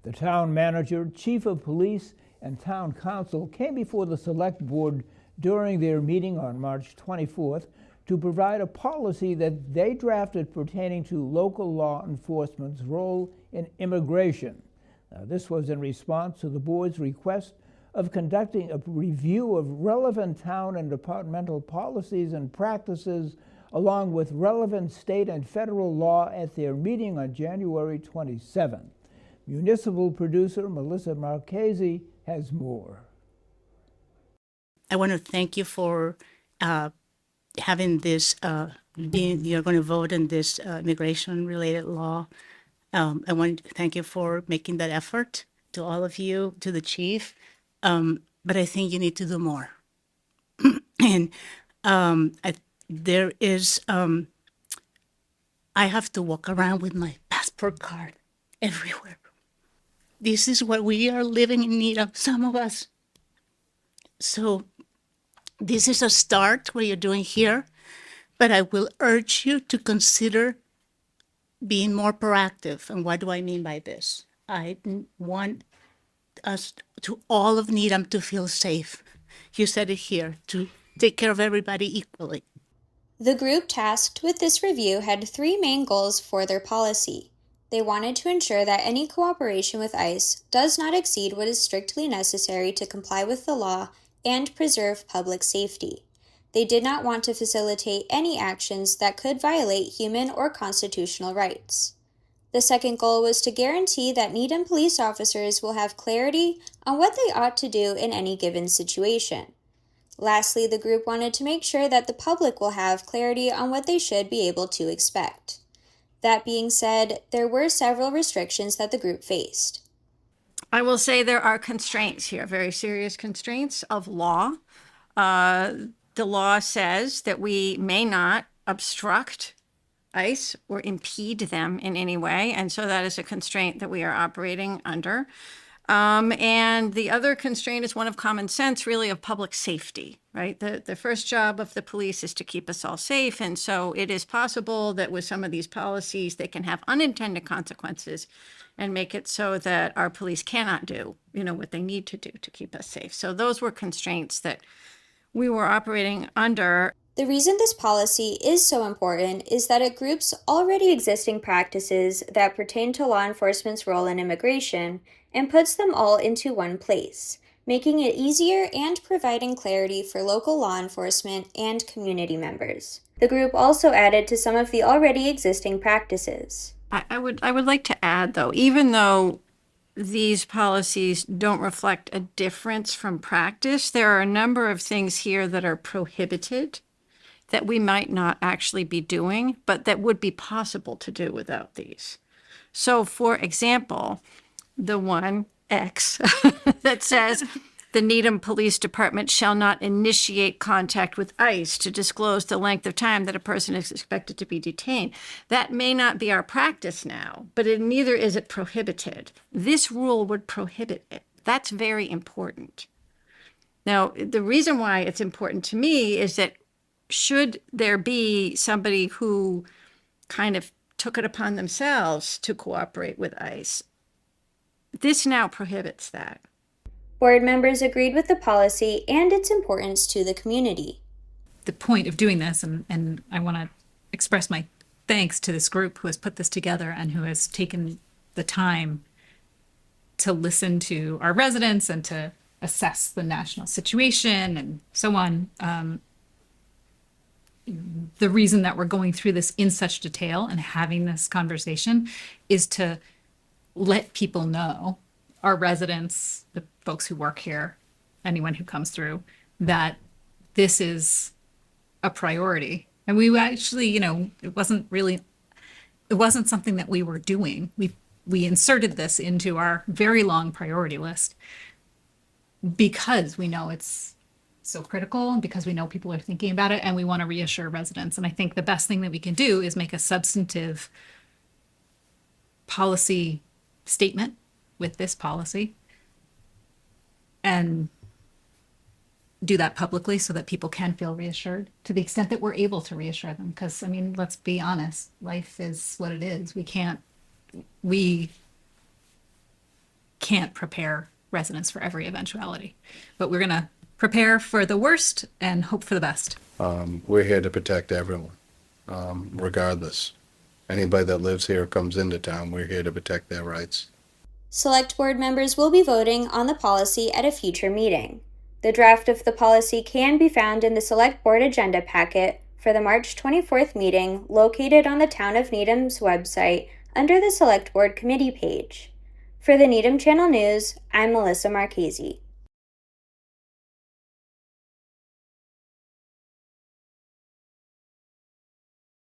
The town manager, chief of police, and town council came before the select board during their meeting on March 24th to provide a policy that they drafted pertaining to local law enforcement's role in immigration. Now, this was in response to the board's request of conducting a review of relevant town and departmental policies and practices along with relevant state and federal law at their meeting on January 27th. Municipal producer Melissa Marchese has more. I want to thank you for having this, you're going to vote on this immigration-related law. I want to thank you for making that effort, to all of you, to the chief. But I think you need to do more. And I have to walk around with my passport card everywhere. This is what we are living in need of, some of us. So this is a start, what you're doing here, but I will urge you to consider being more proactive. And what do I mean by this? I want us to all of Needham to feel safe. You said it here, to take care of everybody equally. The group tasked with this review had three main goals for their policy. They wanted to ensure that any cooperation with ICE does not exceed what is strictly necessary to comply with the law and preserve public safety. They did not want to facilitate any actions that could violate human or constitutional rights. The second goal was to guarantee that Needham police officers will have clarity on what they ought to do in any given situation. Lastly, the group wanted to make sure that the public will have clarity on what they should be able to expect. That being said, there were several restrictions that the group faced. I will say there are constraints here, very serious constraints of law. The law says that we may not obstruct ICE or impede them in any way. And so that is a constraint that we are operating under. And the other constraint is one of common sense, really, of public safety, right? The first job of the police is to keep us all safe. And so it is possible that with some of these policies, they can have unintended consequences and make it so that our police cannot do, what they need to do to keep us safe. So those were constraints that we were operating under. The reason this policy is so important is that it groups already existing practices that pertain to law enforcement's role in immigration and puts them all into one place, making it easier and providing clarity for local law enforcement and community members. The group also added to some of the already existing practices. I would like to add, though, even though these policies don't reflect a difference from practice, there are a number of things here that are prohibited that we might not actually be doing, but that would be possible to do without these. So, for example, the one X that says the Needham Police Department shall not initiate contact with ICE to disclose the length of time that a person is expected to be detained. That may not be our practice now, but neither is it prohibited. This rule would prohibit it. That's very important. Now, the reason why it's important to me is that should there be somebody who kind of took it upon themselves to cooperate with ICE, this now prohibits that. Board members agreed with the policy and its importance to the community. The point of doing this, and I want to express my thanks to this group who has put this together and who has taken the time to listen to our residents and to assess the national situation and so on. The reason that we're going through this in such detail and having this conversation is to let people know, our residents, the folks who work here, anyone who comes through, that this is a priority. And we actually, it wasn't something that we were doing. We inserted this into our very long priority list because we know it's so critical and because we know people are thinking about it and we want to reassure residents. And I think the best thing that we can do is make a substantive policy statement with this policy and do that publicly so that people can feel reassured to the extent that we're able to reassure them. Because, let's be honest, life is what it is. We can't prepare residents for every eventuality. But we're going to prepare for the worst and hope for the best. We're here to protect everyone, regardless. Anybody that lives here or comes into town, we're here to protect their rights. Select Board members will be voting on the policy at a future meeting. The draft of the policy can be found in the Select Board agenda packet for the March 24th meeting located on the Town of Needham's website under the Select Board Committee page. For the Needham Channel News, I'm Melissa Marchese.